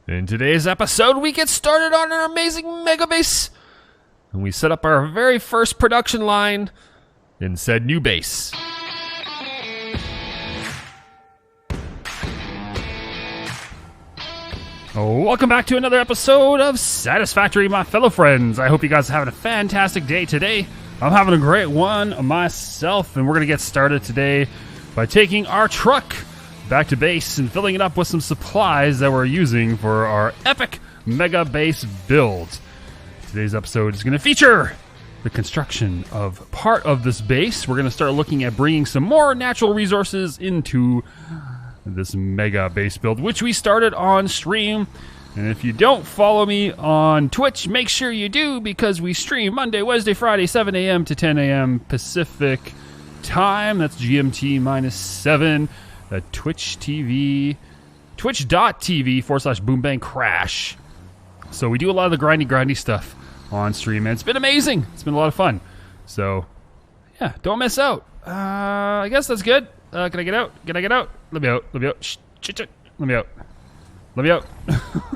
In today's episode, we get started on our amazing mega base, and we set up our very first production line in said new base. Welcome back to another episode of Satisfactory, my fellow friends. I hope you guys are having a fantastic day today. I'm having a great one myself, and we're going to get started today by taking our truck back to base and filling it up with some supplies that we're using for our epic mega base build. Today's episode is going to feature the construction of part of this base. We're going to start looking at bringing some more natural resources into this mega base build, which we started on stream. And if you don't follow me on Twitch, make sure you do, because we stream Monday, Wednesday, Friday, 7 a.m. to 10 a.m. Pacific time. That's GMT -7. twitch.tv /boombang crash. So we do a lot of the grindy stuff on stream, and it's been amazing. It's been a lot of fun. So yeah, don't miss out. I guess that's good. Can I get out? Can I get out? Let me out. Let me out. Shh. Let me out. Let me out.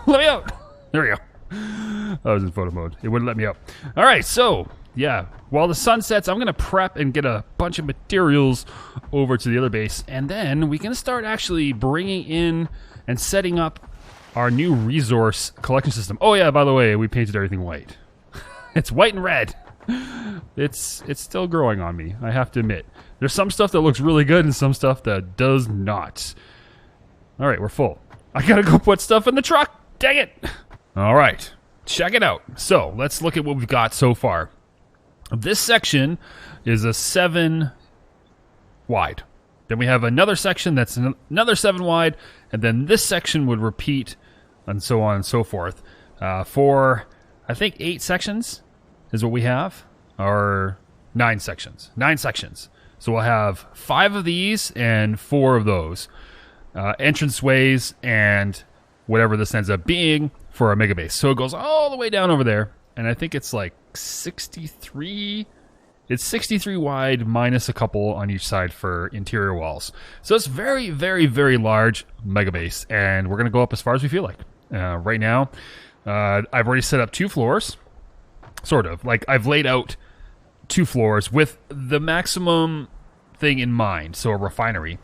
Let me out. There we go. I was in photo mode. It wouldn't let me out. All right, so yeah, while the sun sets, I'm going to prep and get a bunch of materials over to the other base, and then we can start actually bringing in and setting up our new resource collection system. Oh yeah, by the way, we painted everything white. It's white and red. It's still growing on me, I have to admit. There's some stuff that looks really good and some stuff that does not. All right, we're full. I gotta go put stuff in the truck. Dang it. All right, check it out. So let's look at what we've got so far. This section is a 7 wide. Then we have another section that's another 7 wide, and then this section would repeat, and so on and so forth. For, I think, 8 sections is what we have, or 9 sections. 9 sections. So we'll have 5 of these and 4 of those. Entranceways and whatever this ends up being for our mega base. So it goes all the way down over there, and I think it's like 63. It's 63 wide minus a couple on each side for interior walls. So it's very, very, very large mega base, and we're going to go up as far as we feel like. Right now, I've already set up 2 floors, sort of. Like, I've laid out 2 floors with the maximum thing in mind, so a refinery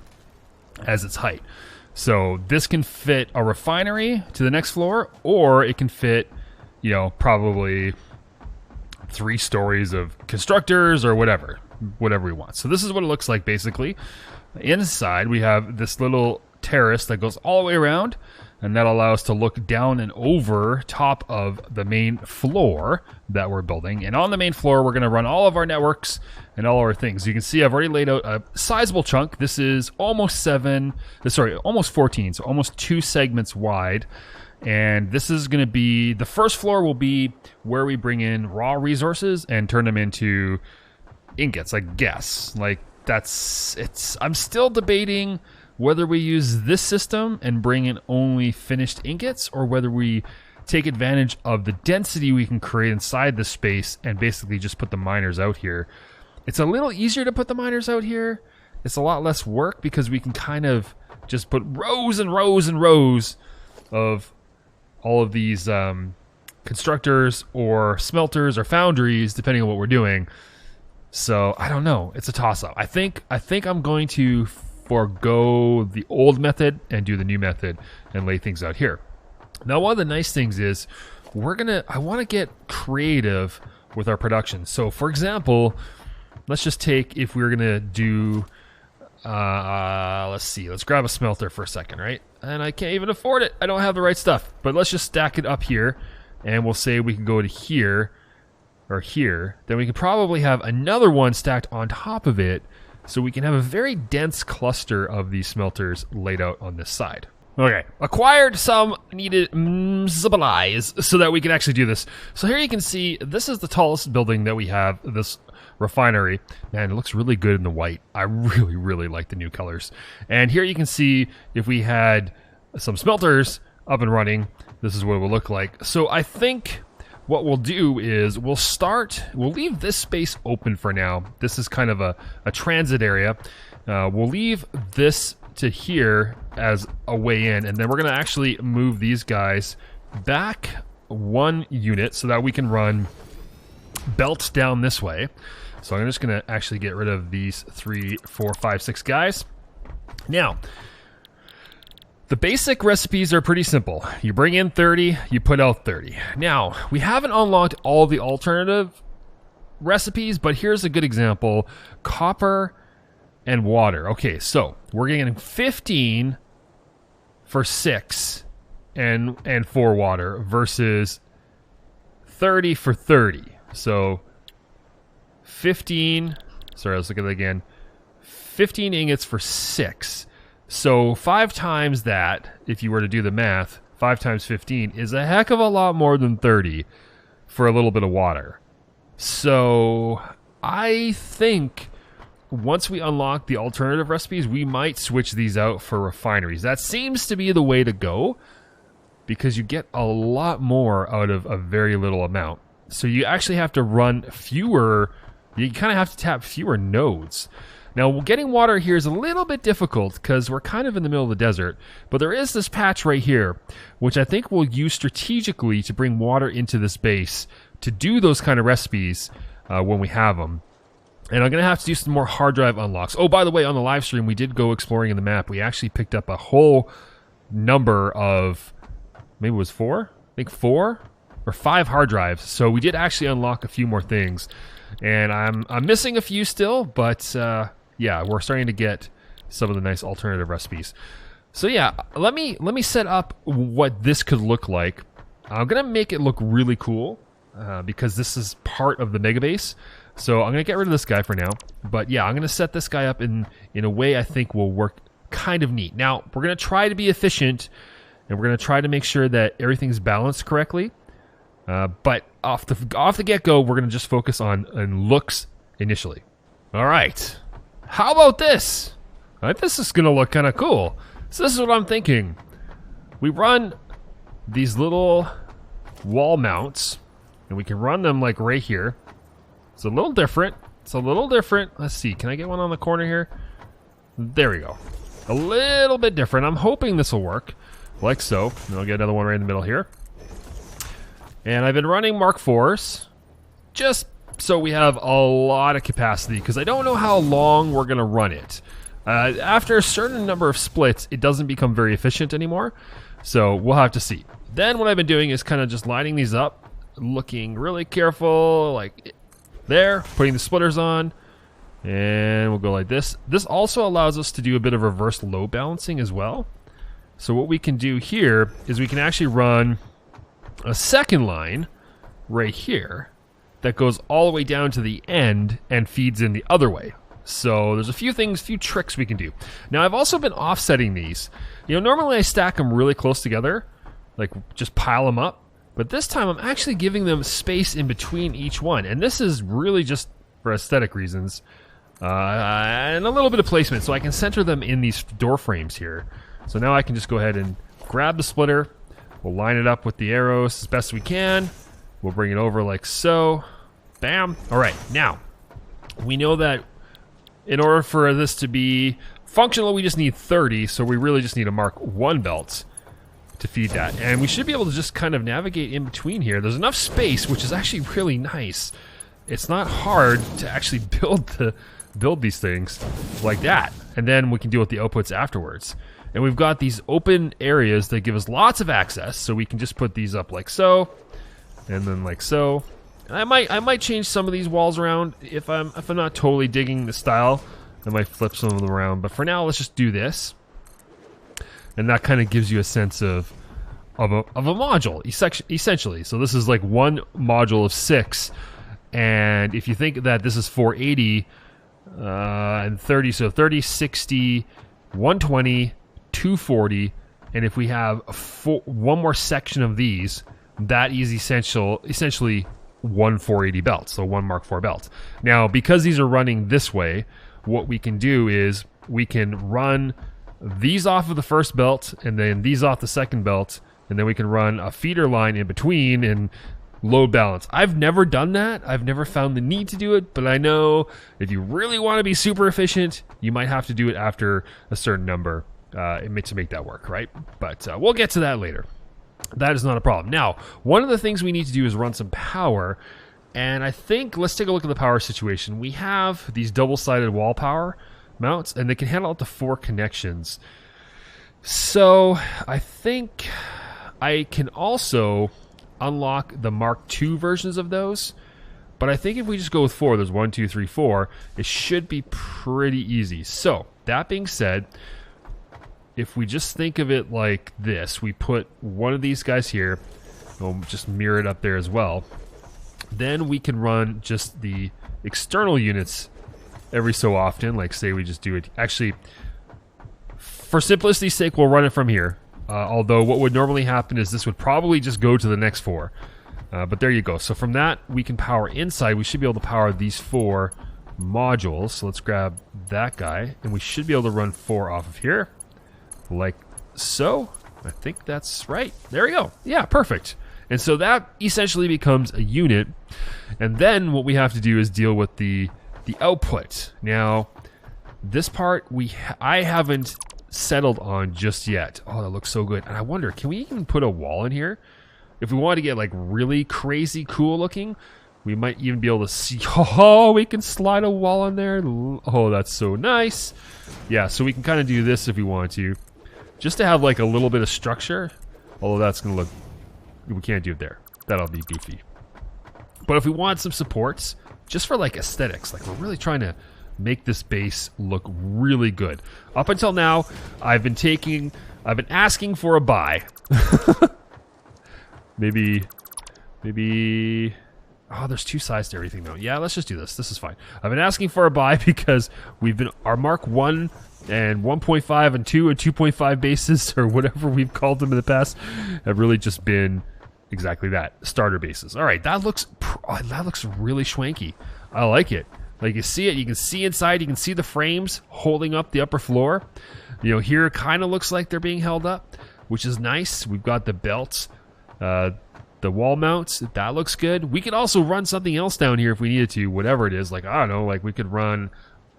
as its height. So this can fit a refinery to the next floor, or it can fit, you know, probably 3 stories of constructors or whatever we want. So this is what it looks like basically. Inside we have this little terrace that goes all the way around, and that allows us to look down and over top of the main floor that we're building. And on the main floor, we're going to run all of our networks and all our things. You can see I've already laid out a sizable chunk. This is almost 14, so almost 2 segments wide. And this is going to be, the first floor will be where we bring in raw resources and turn them into ingots, I guess. Like, I'm still debating whether we use this system and bring in only finished ingots, or whether we take advantage of the density we can create inside this space and basically just put the miners out here. It's a little easier to put the miners out here. It's a lot less work because we can kind of just put rows and rows and rows of all of these constructors or smelters or foundries, depending on what we're doing. So I don't know. It's a toss-up. I think I'm going to forego the old method and do the new method and lay things out here. Now, one of the nice things is I want to get creative with our production. So for example, let's just take, if we're gonna do let's grab a smelter for a second, right? And I can't even afford it. I don't have the right stuff, but let's just stack it up here, and we'll say we can go to here or here. Then we could probably have another one stacked on top of it, so we can have a very dense cluster of these smelters laid out on this side. Okay, acquired some needed supplies so that we can actually do this. So here you can see, this is the tallest building that we have, this refinery. Man, it looks really good in the white. I really, really like the new colors. And here you can see, if we had some smelters up and running, this is what it would look like. So I think what we'll do is we'll leave this space open for now. This is kind of a transit area. We'll leave this to here as a way in, and then we're going to actually move these guys back 1 unit so that we can run belts down this way. So I'm just going to actually get rid of these 3, 4, 5, 6 guys. Now, the basic recipes are pretty simple. You bring in 30, you put out 30. Now, we haven't unlocked all the alternative recipes, but here's a good example. Copper and water. Okay, so we're getting 15 for 6 and 4 water versus 30 for 30. So 15, sorry, let's look at it again. 15 ingots for 6. So 5 times that, if you were to do the math, 5 times 15 is a heck of a lot more than 30 for a little bit of water. So I think once we unlock the alternative recipes, we might switch these out for refineries. That seems to be the way to go because you get a lot more out of a very little amount. So you actually have to run fewer, you kind of have to tap fewer nodes. Now, getting water here is a little bit difficult because we're kind of in the middle of the desert, but there is this patch right here, which I think we'll use strategically to bring water into this base to do those kind of recipes when we have them. And I'm going to have to do some more hard drive unlocks. Oh, by the way, on the live stream, we did go exploring in the map. We actually picked up a whole number of, maybe it was 4? I think 4 or 5 hard drives. So we did actually unlock a few more things. And I'm missing a few still, but yeah, we're starting to get some of the nice alternative recipes. So yeah, let me set up what this could look like. I'm gonna make it look really cool because this is part of the mega base. So I'm gonna get rid of this guy for now. But yeah, I'm gonna set this guy up in a way I think will work kind of neat. Now we're gonna try to be efficient, and we're gonna try to make sure that everything's balanced correctly. But off the get-go, we're gonna just focus on looks initially. All right. How about this? This is going to look kind of cool. So this is what I'm thinking. We run these little wall mounts, and we can run them like right here. It's a little different. It's a little different. Let's see. Can I get one on the corner here? There we go. A little bit different. I'm hoping this will work. Like so. And I'll get another one right in the middle here. And I've been running Mark IVs just so we have a lot of capacity, because I don't know how long we're going to run it. After a certain number of splits, it doesn't become very efficient anymore, so we'll have to see. Then what I've been doing is kind of just lining these up, looking really careful, like there, putting the splitters on, and we'll go like this. This also allows us to do a bit of reverse load balancing as well. So what we can do here is we can actually run a second line right here that goes all the way down to the end and feeds in the other way. So there's a few tricks we can do. Now I've also been offsetting these. You know, normally I stack them really close together, like just pile them up. But this time I'm actually giving them space in between each one. And this is really just for aesthetic reasons. And a little bit of placement, so I can center them in these door frames here. So now I can just go ahead and grab the splitter. We'll line it up with the arrows as best we can. We'll bring it over like so. Bam. All right, now we know that in order for this to be functional, we just need 30, so we really just need a Mark I belt to feed that. And we should be able to just kind of navigate in between here. There's enough space, which is actually really nice. It's not hard to actually build these things like that. And then we can deal with the outputs afterwards. And we've got these open areas that give us lots of access, so we can just put these up like so, and then like so. I might change some of these walls around if I'm not totally digging the style. I might flip some of them around, but for now let's just do this, and that kind of gives you a sense of a module essentially. So this is like one module of 6, and if you think that this is 480 and 30, so 30, 60, 120, 240, and if we have one more section of these, that is essentially one 480 belt, so one Mark IV belt. Now, because these are running this way, what we can do is we can run these off of the first belt and then these off the second belt, and then we can run a feeder line in between and load balance. I've never done that. I've never found the need to do it, but I know if you really want to be super efficient, you might have to do it after a certain number to make that work, right? But we'll get to that later. That is not a problem. Now, one of the things we need to do is run some power, and I think, let's take a look at the power situation. We have these double-sided wall power mounts, and they can handle up to 4 connections. So I think I can also unlock the Mark II versions of those, but I think if we just go with 4, there's 1, 2, 3, 4, it should be pretty easy. So that being said, if we just think of it like this, we put one of these guys here, we'll just mirror it up there as well, then we can run just the external units every so often. Like say we just do it, actually for simplicity's sake we'll run it from here, although what would normally happen is this would probably just go to the next 4, but there you go. So from that we can power inside. We should be able to power these 4 modules. So let's grab that guy, and we should be able to run 4 off of here like so. I think that's right. There we go. Yeah, perfect. And so that essentially becomes a unit, and then what we have to do is deal with the output. Now this part I haven't settled on just yet. Oh, that looks so good. And I wonder, can we even put a wall in here? If we want to get like really crazy cool looking, we might even be able to see, oh, we can slide a wall in there. Oh, that's so nice. Yeah, so we can kind of do this if we want to, just to have like a little bit of structure. Although that's going to look, we can't do it there. That'll be goofy. But if we want some supports, just for like aesthetics, like we're really trying to make this base look really good. Up until now, I've been asking for a buy. maybe, oh, there's 2 sides to everything though. Yeah, let's just do this. This is fine. I've been asking for a buy because our Mark 1 and 1.5 and 2 and 2.5 bases, or whatever we've called them in the past, have really just been exactly that, starter bases. All right, that looks really schwanky. I like it. Like you see it, you can see inside, you can see the frames holding up the upper floor. You know, here it kind of looks like they're being held up, which is nice. We've got the belts, the wall mounts. That looks good. We could also run something else down here if we needed to, whatever it is. Like, I don't know, like we could run,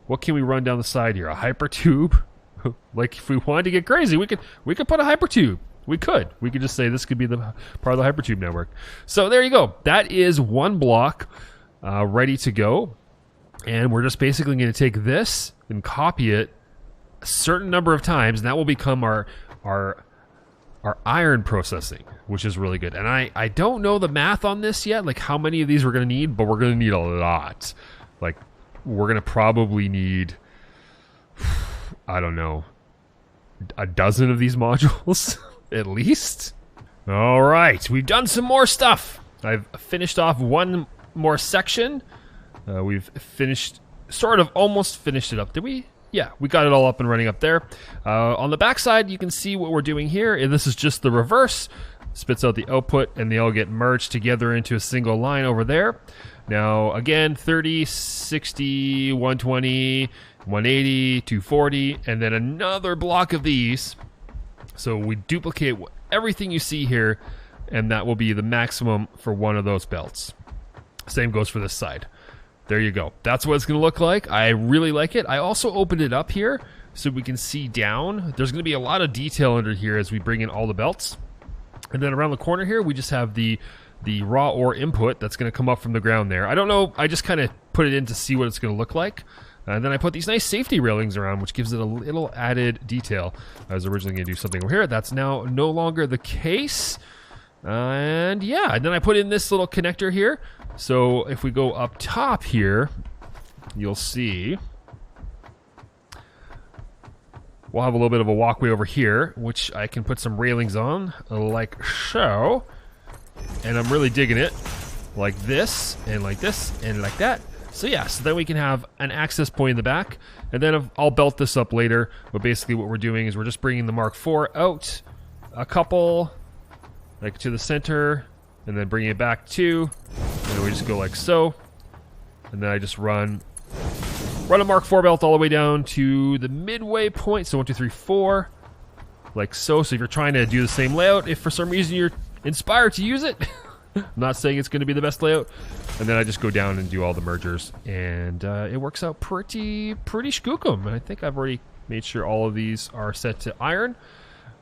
what can we run down the side here? A hyper tube? Like if we wanted to get crazy, we could put a hyper tube. We could just say this could be the part of the hypertube network. So there you go. That is one block ready to go. And we're just basically going to take this and copy it a certain number of times, and that will become our iron processing, which is really good. And I don't know the math on this yet, like how many of these we're going to need, but we're going to need a lot. Like we're going to probably need, I don't know, a dozen of these modules at least. All right, we've done some more stuff. I've finished off one more section. We've finished, sort of almost finished it up. Did we? Yeah, we got it all up and running up there. On the back side, you can see what we're doing here. And this is just the reverse. Spits out the output, and they all get merged together into a single line over there. Now, again, 30, 60, 120, 180, 240, and then another block of these. So we duplicate everything you see here, and that will be the maximum for one of those belts. Same goes for this side. There you go. That's what it's going to look like. I really like it. I also opened it up here so we can see down. There's going to be a lot of detail under here as we bring in all the belts. And then around the corner here, we just have the raw ore input that's going to come up from the ground there. I don't know. I just kind of put it in to see what it's going to look like. And then I put these nice safety railings around, which gives it a little added detail. I was originally going to do something over here. That's now no longer the case. And yeah, and then I put in this little connector here. So if we go up top here, you'll see we'll have a little bit of a walkway over here, which I can put some railings on, like so. And I'm really digging it, like this, and like this, and like that. So yeah, so then we can have an access point in the back, and then I'll belt this up later. But basically what we're doing is we're just bringing the Mark IV out a couple, like to the center, and then bringing it back 2, and then we just go like so, and then I just run a Mark IV belt all the way down to the midway point, so 1, 2, 3, 4, like so. So if you're trying to do the same layout, if for some reason you're inspired to use it, I'm not saying it's going to be the best layout. And then I just go down and do all the mergers, and it works out pretty skookum. And I think I've already made sure all of these are set to iron.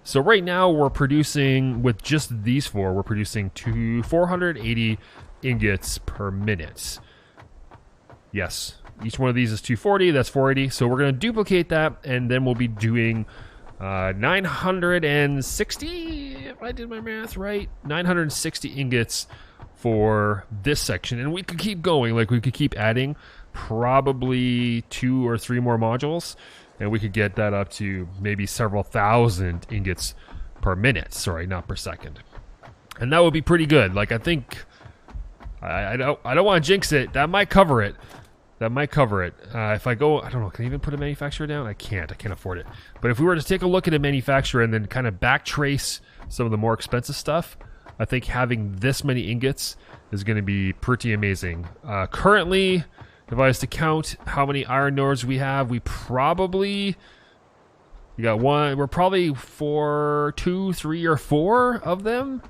So right now we're producing, with just these four, we're producing 480 ingots per minute. Yes, each one of these is 240, that's 480. So we're going to duplicate that, and then we'll be doing 960, if I did my math right, 960 ingots for this section. And we could keep going, like we could keep adding probably 2 or 3 more modules, and we could get that up to maybe several thousand ingots per minute. Sorry, not per second. And that would be pretty good. Like, I think, I don't want to jinx it. That might cover it. That might cover it. If I go, I don't know, can I even put a manufacturer down? I can't afford it. But if we were to take a look at a manufacturer and then kind of backtrace some of the more expensive stuff, I think having this many ingots is going to be pretty amazing. Currently, if I was to count how many iron ores we have, we probably, got one, we're probably 2, 3, or 4 of them.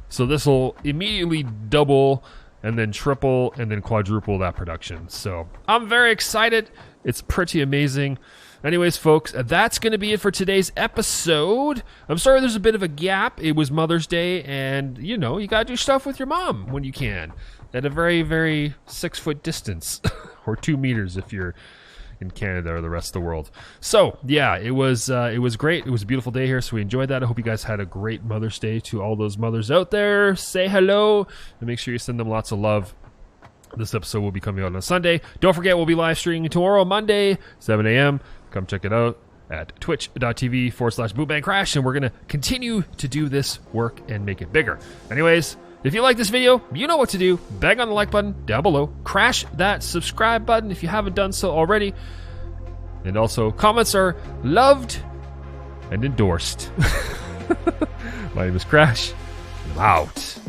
So this will immediately double and then triple and then quadruple that production. So I'm very excited. It's pretty amazing. Anyways, folks, that's going to be it for today's episode. I'm sorry there's a bit of a gap. It was Mother's Day, and, you know, you got to do stuff with your mom when you can. At a very, very 6-foot distance. Or 2 meters if you're in Canada or the rest of the world. So, yeah, it was great. It was a beautiful day here, so we enjoyed that. I hope you guys had a great Mother's Day. To all those mothers out there, say hello, and make sure you send them lots of love. This episode will be coming out on Sunday. Don't forget, we'll be live streaming tomorrow, Monday, 7 a.m. Come check it out at twitch.tv/bootbancrash, and we're going to continue to do this work and make it bigger. Anyways, if you like this video, you know what to do. Bang on the like button down below. Crash that subscribe button if you haven't done so already. And also, comments are loved and endorsed. My name is Crash, and I'm out.